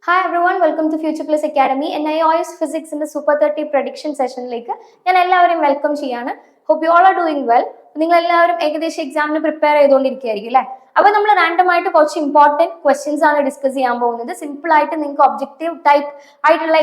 Hi everyone, welcome to Future Plus Academy. NIOS Physics in the Super 30 Prediction Session. ഞാൻ എല്ലാവരെയും welcome ചെയ്യാണ്. Hope you all are doing well. നിങ്ങൾ എല്ലാവരും ഏകദേശം എക്സാമിന് പ്രിപ്പയർ ചെയ്തുകൊണ്ടിരിക്കുകയായിരിക്കും അല്ലേ? അപ്പോൾ നമ്മൾ റാൻഡം ആയിട്ട് കുറച്ച് ഇമ്പോർട്ടൻറ്റ് ക്വസ്റ്റ്യൻസ് ആണ് ഡിസ്കസ് ചെയ്യാൻ പോകുന്നത്. സിമ്പിൾ ആയിട്ട് നിങ്ങൾക്ക് ഒബ്ജക്റ്റീവ് ടൈപ്പ് ആയിട്ടുള്ള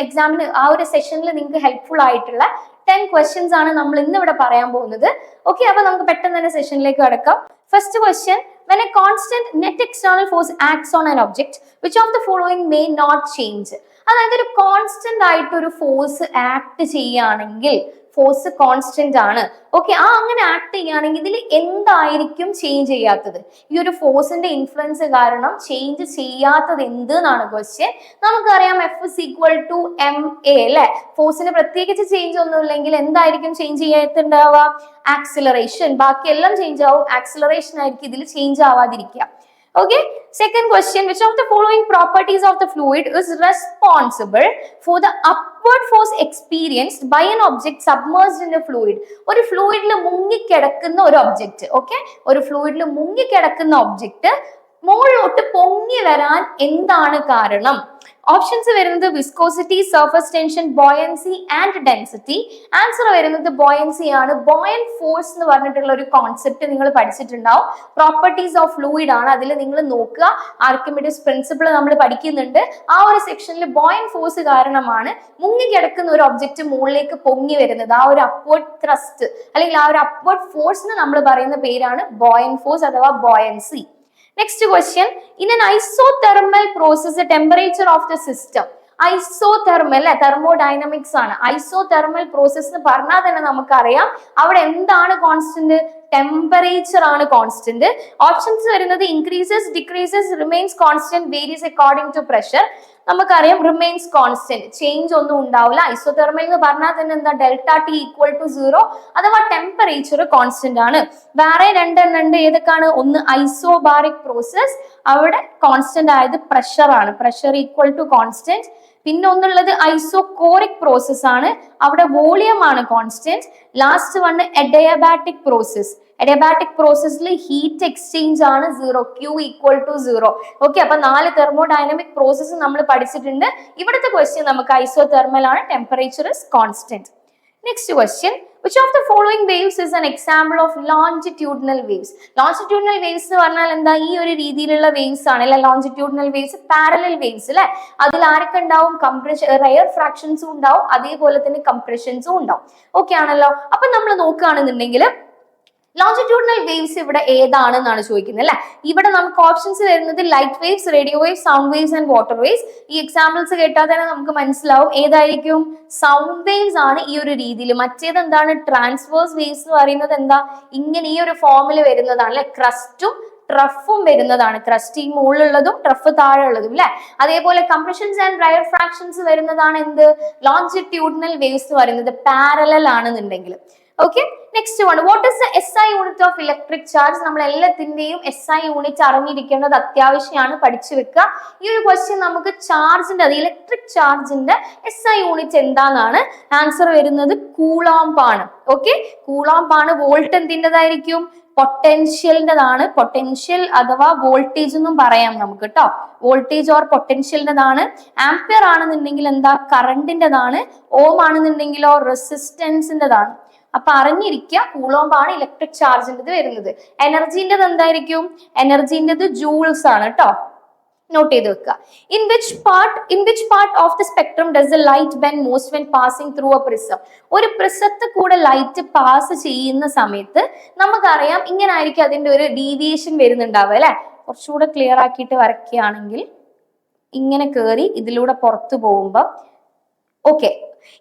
എക്സാമിന് ആ ഒരു സെഷനിൽ നിങ്ങൾക്ക് ഹെൽപ്ഫുൾ ആയിട്ടുള്ള 10 questions ആണ് നമ്മൾ ഇന്ന് ഇവിടെ പറയാൻ പോകുന്നത്. ഓക്കെ, അപ്പോൾ നമുക്ക് പെട്ടെന്ന് തന്നെ സെഷനിലേക്ക് കടക്കാം. First question: when a constant net external force acts on an object, which of the following may not change? അതായത് ഒരു കോൺസ്റ്റന്റ് ആയിട്ട് ഒരു ഫോഴ്സ് ആക്ട് ചെയ്യുകയാണെങ്കിൽ, ഫോഴ്സ് കോൺസ്റ്റന്റ് ആണ്, ഓക്കെ, അങ്ങനെ ആക്ട് ചെയ്യുകയാണെങ്കിൽ ഇതിൽ എന്തായിരിക്കും ചേഞ്ച് ചെയ്യാത്തത്? ഈ ഒരു ഫോഴ്സിന്റെ ഇൻഫ്ലുവൻസ് കാരണം ചേഞ്ച് ചെയ്യാത്തത് എന്ത് എന്നാണ് ക്വസ്റ്റ്യൻ. നമുക്കറിയാം F is equal to ma അല്ലെ. ഫോഴ്സിന് പ്രത്യേകിച്ച് ചേഞ്ച് ഒന്നും ഇല്ലെങ്കിൽ എന്തായിരിക്കും ചേഞ്ച് ചെയ്യാത്തുണ്ടാവുക? ആക്സിലറേഷൻ. ബാക്കിയെല്ലാം ചേഞ്ച് ആവും, ആക്സിലറേഷൻ ആയിരിക്കും ഇതിൽ change ആവാതിരിക്കുക. Okay, second question: which of the following properties of the fluid is responsible for the upward force experienced by an object submerged in a fluid? ഒരു ഫ്ലൂയിഡിൽ മുങ്ങിക്കിടക്കുന്ന ഒരു object, okay, ഒരു ഫ്ലൂയിഡിൽ മുങ്ങിക്കിടക്കുന്ന object മുകളിലോട്ട് പൊങ്ങി വരാൻ എന്താണ് കാരണം? ഓപ്ഷൻസ് വരുന്നത് viscosity, surface tension, buoyancy and density. Answer വരുന്നത് ബോയൻസി ആണ്. ബോയൻ ഫോഴ്സ് എന്ന് പറഞ്ഞിട്ടുള്ള ഒരു കോൺസെപ്റ്റ് നിങ്ങൾ പഠിച്ചിട്ടുണ്ടാവും. പ്രോപ്പർട്ടീസ് ഓഫ് ഫ്ലൂയിഡ് ആണ്. അതിൽ നിങ്ങൾ നോക്കുക, ആർക്കിമിഡിസ് പ്രിൻസിപ്പിൾ നമ്മൾ പഠിക്കുന്നുണ്ട്. ആ ഒരു സെക്ഷനിൽ ബോയൻ ഫോഴ്സ് കാരണമാണ് മുങ്ങിക്കിടക്കുന്ന ഒരു ഒബ്ജക്റ്റ് മുകളിലേക്ക് പൊങ്ങി വരുന്നത്. ആ ഒരു അപ്വേർഡ് ത്രസ്റ്റ് അല്ലെങ്കിൽ ആ ഒരു അപ്വേർഡ് ഫോഴ്സിന് നമ്മൾ പറയുന്ന പേരാണ് ബോയൻ ഫോഴ്സ് അഥവാ buoyancy. Next question: in an isothermal process, the temperature of the system. Isothermal അല്ലെ, തെർമോഡൈനമിക്സ് ആണ്. ഐസോതെർമൽ പ്രോസസ് എന്ന് പറഞ്ഞാൽ തന്നെ നമുക്കറിയാം അവിടെ എന്താണ് കോൺസ്റ്റന്റ്? ടെമ്പറേച്ചർ ആണ് കോൺസ്റ്റന്റ്. ഓപ്ഷൻസ് വരുന്നത് increases, decreases, remains constant, varies according to pressure. നമുക്കറിയാം റിമെയിൻസ് കോൺസ്റ്റന്റ്, ചേഞ്ച് ഒന്നും ഉണ്ടാവില്ല. ഐസോതെർമൽ എന്ന് പറഞ്ഞാൽ തന്നെ എന്താ? ഡെൽറ്റ ടി ഈക്വൽ ടു 0 അഥവാ ടെമ്പറേച്ചർ കോൺസ്റ്റന്റ് ആണ്. വേറെ രണ്ടെണ്ണം ഉണ്ട്. ഏതൊക്കെയാണ്? ഒന്ന് ഐസോബാറിക് പ്രോസസ്, അവിടെ കോൺസ്റ്റന്റ് ആയത് പ്രഷർ ആണ്, പ്രഷർ ഈക്വൽ ടു കോൺസ്റ്റന്റ്. പിന്നെ ഒന്നുള്ളത് ഐസോകോറിക് പ്രോസസ് ആണ്, അവിടെ വോളിയം ആണ് constant. Last one adiabatic process. Adiabatic പ്രോസസ്സിൽ ഹീറ്റ് എക്സ്ചേഞ്ച് ആണ് 0, Q ഈക്വൽ ടു 0. ഓക്കെ, അപ്പൊ 4 തെർമോഡൈനമിക് പ്രോസസ് നമ്മൾ പഠിച്ചിട്ടുണ്ട്. ഇവിടുത്തെ ക്വസ്റ്റ്യൻ നമുക്ക് ഐസോതെർമൽ ആണ്, temperature is constant. Next question: which of the following waves is an example of longitudinal waves? Longitudinal waves എന്ന് പറഞ്ഞാൽ എന്താ? ഈ ഒരു രീതിയിലുള്ള വേവ്സ് ആണ് അല്ലെ longitudinal waves. പാരലൽ വേവ്സ് അല്ലെ, അതിൽ ആരൊക്കെ ഉണ്ടാവും? കംപ്രഷൻ, റെയർ ഫ്രാക്ഷൻസും ഉണ്ടാവും, അതേപോലെ തന്നെ കംപ്രഷൻസും ഉണ്ടാവും. ഓക്കെ ആണല്ലോ. അപ്പൊ നമ്മൾ നോക്കുകയാണെന്നുണ്ടെങ്കിൽ ലോഞ്ചിറ്റ്യൂഡിനൽ വേവ്സ് ഇവിടെ ഏതാണെന്നാണ് ചോദിക്കുന്നത് അല്ലെ. ഇവിടെ നമുക്ക് ഓപ്ഷൻസ് വരുന്നത് light waves, radio waves, sound waves and water waves. ഈ എക്സാമ്പിൾസ് കേട്ടാൽ തന്നെ നമുക്ക് മനസ്സിലാവും ഏതായിരിക്കും. സൗണ്ട് വേവ്സ് ആണ് ഈ ഒരു രീതിയിൽ. മറ്റേത് എന്താണ്? ട്രാൻസ്വേഴ്സ് വേവ്സ് എന്ന് പറയുന്നത് എന്താ? ഇങ്ങനെ ഈ ഒരു ഫോമിൽ വരുന്നതാണ് അല്ലെ, ക്രസ്റ്റും ട്രഫും വരുന്നതാണ്. ക്രസ്റ്റ് ഈ മുകളിലുള്ളതും ട്രഫ് താഴെ ഉള്ളതും അല്ലെ. അതേപോലെ കംപ്രഷൻസ് ആൻഡ് റയർ ഫ്രാക്ഷൻസ് വരുന്നതാണ് എന്ത്? ലോഞ്ചിറ്റ്യൂഡിനൽ വേവ്സ് എന്ന് പറയുന്നത് പാരലൽ ആണെന്നുണ്ടെങ്കിൽ. Okay, next one: what is the SI unit of electric charge? നമ്മൾ എല്ലാത്തിന്റെയും SI യൂണിറ്റ് അറിഞ്ഞിരിക്കേണ്ടത് അത്യാവശ്യമാണ്, പഠിച്ചു വെക്കുക. ഈ ഒരു ക്വസ്റ്റ്യൻ നമുക്ക് ചാർജിന്റെ, ഇലക്ട്രിക് ചാർജിന്റെ SI യൂണിറ്റ് എന്താണെന്നാണ്. ആൻസർ വരുന്നത് കൂളോംബ് ആണ്. ഓക്കെ, കൂളോംബ് ആണ്. വോൾട്ട് എന്തിൻ്റെതായിരിക്കും? പൊട്ടൻഷ്യലിൻ്റെതാണ്. പൊട്ടൻഷ്യൽ അഥവാ വോൾട്ടേജ് എന്നും പറയാം നമുക്ക് കേട്ടോ. Voltage or പൊട്ടൻഷ്യലിൻ്റെതാണ്. ആംപിയർ ആണെന്നുണ്ടെങ്കിൽ എന്താ? കറണ്ടിൻ്റെതാണ്. ഓം ആണെന്നുണ്ടെങ്കിലോ റെസിസ്റ്റൻസിൻ്റെതാണ്. അപ്പൊ അറിഞ്ഞിരിക്കുക, കൂളോംബ് ആണ് ഇലക്ട്രിക് ചാർജിൻ്റെത് വരുന്നത്. എനർജിൻ്റെത് എന്തായിരിക്കും? എനർജിൻ്റെത് ജൂൾസ് ആണ് കേട്ടോ, നോട്ട് ചെയ്ത് വെക്കുക. In which part of the spectrum does the light bend most when passing through a prism? ഒരു പ്രിസത്തിൽ കൂടെ ലൈറ്റ് പാസ് ചെയ്യുന്ന സമയത്ത് നമുക്കറിയാം ഇങ്ങനെ ആയിരിക്കും അതിന്റെ ഒരു ഡീവിയേഷൻ വരുന്നുണ്ടാവുക അല്ലെ. കുറച്ചുകൂടെ ക്ലിയർ ആക്കിയിട്ട് വരയ്ക്കുകയാണെങ്കിൽ ഇങ്ങനെ കയറി ഇതിലൂടെ പുറത്തു പോകുമ്പോ, ഓക്കെ,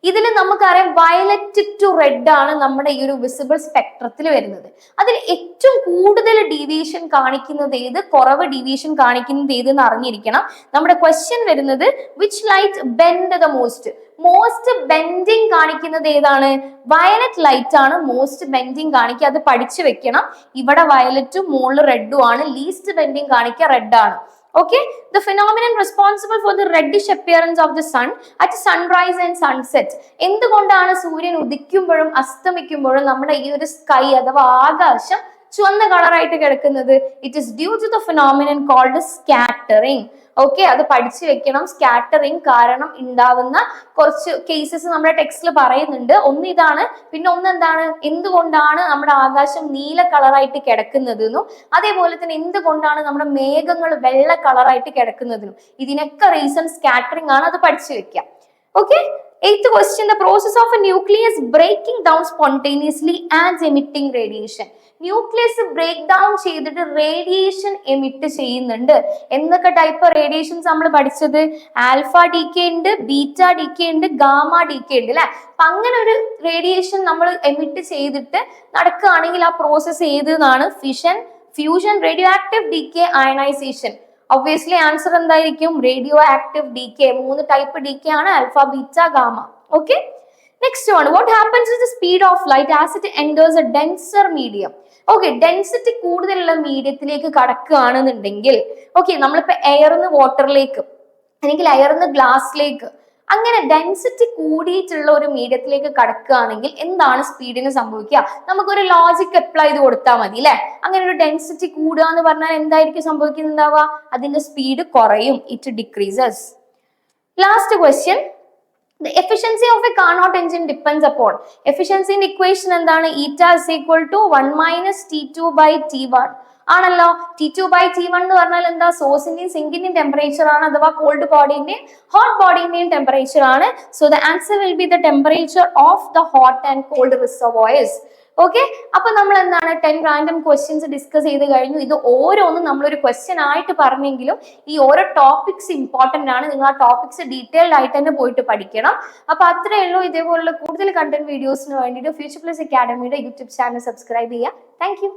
ഇതിൽ നമുക്കറിയാം വയലറ്റ് ടു റെഡ് ആണ് നമ്മുടെ ഈ ഒരു വിസിബിൾ സ്പെക്ട്രത്തിൽ വരുന്നത്. അതിൽ ഏറ്റവും കൂടുതൽ ഡീവിയേഷൻ കാണിക്കുന്നത് ഏത്, കുറവ് ഡീവിയേഷൻ കാണിക്കുന്നത് ഏത് എന്ന് അറിഞ്ഞിരിക്കണം. നമ്മുടെ ക്വസ്റ്റ്യൻ വരുന്നത് which light bend the most? Most bending കാണിക്കുന്നത് ഏതാണ്? വയലറ്റ് ലൈറ്റ് ആണ് മോസ്റ്റ് ബെൻഡിങ് കാണിക്കുക. അത് പഠിച്ചു വെക്കണം. ഇവിടെ വയലറ്റും മുകളിൽ റെഡും ആണ്. ലീസ്റ്റ് ബെൻഡിങ് കാണിക്കുക റെഡ് ആണ്. Okay, the phenomenon responsible for the reddish appearance of the sun at sunrise and sunset. എന്തുകൊണ്ടാണ് സൂര്യൻ ഉദിക്കുമ്പോഴും അസ്തമിക്കുമ്പോഴും നമ്മുടെ ഈ ഒരു സ്കൈ അഥവാ ആകാശം ചുവന്ന കളറായിട്ട് കിടക്കുന്നത്? It is due to the phenomenon called scattering. Okay, അത് പഠിച്ചു വെക്കണം. സ്കാറ്ററിങ് കാരണം ഉണ്ടാവുന്ന കുറച്ച് കേസസ് നമ്മുടെ ടെക്സ്റ്റിൽ പറയുന്നുണ്ട്. ഒന്ന് ഇതാണ്, പിന്നെ ഒന്ന് എന്താണ്, എന്തുകൊണ്ടാണ് നമ്മുടെ ആകാശം നീല കളറായിട്ട് കിടക്കുന്നത് എന്നും അതേപോലെ തന്നെ എന്തുകൊണ്ടാണ് നമ്മുടെ മേഘങ്ങൾ വെള്ള കളറായിട്ട് കിടക്കുന്നതിനും ഇതിനൊക്കെ റീസൺ സ്കാറ്ററിംഗ് ആണ്. അത് പഠിച്ചു വെക്കാം. Okay. Eighth question, the process of a nucleus breaking down spontaneously and emitting radiation. Nucleus break down ചെയ്തിട്ട് റേഡിയേഷൻ എമിറ്റ് ചെയ്യുന്നുണ്ട്. എന്തൊക്കെ ടൈപ്പ് റേഡിയേഷൻസ് നമ്മൾ പഠിച്ചത്? ആൽഫ ഡി കെ ഉണ്ട്, ബീറ്റ ഡി കെ ഉണ്ട്, ഗാമ ഡി കെ ഉണ്ട് അല്ലെ. അപ്പൊ അങ്ങനെ ഒരു റേഡിയേഷൻ നമ്മൾ എമിറ്റ് ചെയ്തിട്ട് നടക്കുകയാണെങ്കിൽ ആ പ്രോസസ്സ് ഏതെന്നാണ്? Fission, fusion, radioactive decay, ionization. Obviously answer എന്തായിരിക്കും? Radioactive decay. 3 type decay ആണ്, alpha, beta, gamma. Okay. Next one, what happens with the speed of light as it enters a denser medium? Okay, density കൂടുതലുള്ള മീഡിയത്തിലേക്ക് കടക്കുകയാണെന്നുണ്ടെങ്കിൽ, okay, നമ്മളിപ്പോ എയർന്ന് വാട്ടറിലേക്ക് അല്ലെങ്കിൽ എയർന്ന് ഗ്ലാസ്സിലേക്ക് അങ്ങനെ density കൂടിയിട്ടുള്ള ഒരു മീഡിയത്തിലേക്ക് കടക്കുകയാണെങ്കിൽ എന്താണ് സ്പീഡിന് സംഭവിക്കുക? നമുക്കൊരു ലോജിക് അപ്ലൈ ചെയ്ത് കൊടുത്താൽ മതി അല്ലെ. അങ്ങനെ ഒരു ഡെൻസിറ്റി കൂടുക എന്ന് പറഞ്ഞാൽ എന്തായിരിക്കും സംഭവിക്കുന്നുണ്ടാവുക? അതിന്റെ സ്പീഡ് കുറയും. It decreases. Last question, the efficiency of a Carnot engine depends upon. Efficiency in equation എന്താണ്? eta is equal to 1 minus T2 by T1 ആണല്ലോ. T2 by T1 എന്ന് പറഞ്ഞാൽ എന്താ? സോഴ്സിന്റെയും സിങ്കിന്റെയും ടെമ്പറേച്ചർ ആണ്, അഥവാ കോൾഡ് ബോഡിന്റെയും ഹോട്ട് ബോഡിന്റെയും ടെമ്പറേച്ചർ ആണ്. So the answer will be the temperature of the hot and cold reservoirs. Okay. അപ്പൊ നമ്മൾ എന്താണ് 10 റാൻഡം ക്വസ്റ്റ്യൻസ് ഡിസ്കസ് ചെയ്ത് കഴിഞ്ഞു. ഇത് ഓരോന്നും നമ്മളൊരു ക്വസ്റ്റ്യൻ ആയിട്ട് പറഞ്ഞെങ്കിലും ഈ ഓരോ ടോപ്പിക്സ് ഇമ്പോർട്ടന്റ് ആണ്. നിങ്ങൾ ആ ടോപ്പിക്സ് ഡീറ്റെയിൽഡ് ആയിട്ട് തന്നെ പോയിട്ട് പഠിക്കണം. അപ്പൊ അത്രേ ഉള്ളൂ. ഇതേപോലുള്ള കൂടുതൽ കണ്ടന്റ് വീഡിയോസിന് വേണ്ടിയിട്ട് ഫ്യൂച്ചർ പ്ലസ് അക്കാഡമിയുടെ യൂട്യൂബ് ചാനൽ സബ്സ്ക്രൈബ് ചെയ്യുക. Thank U.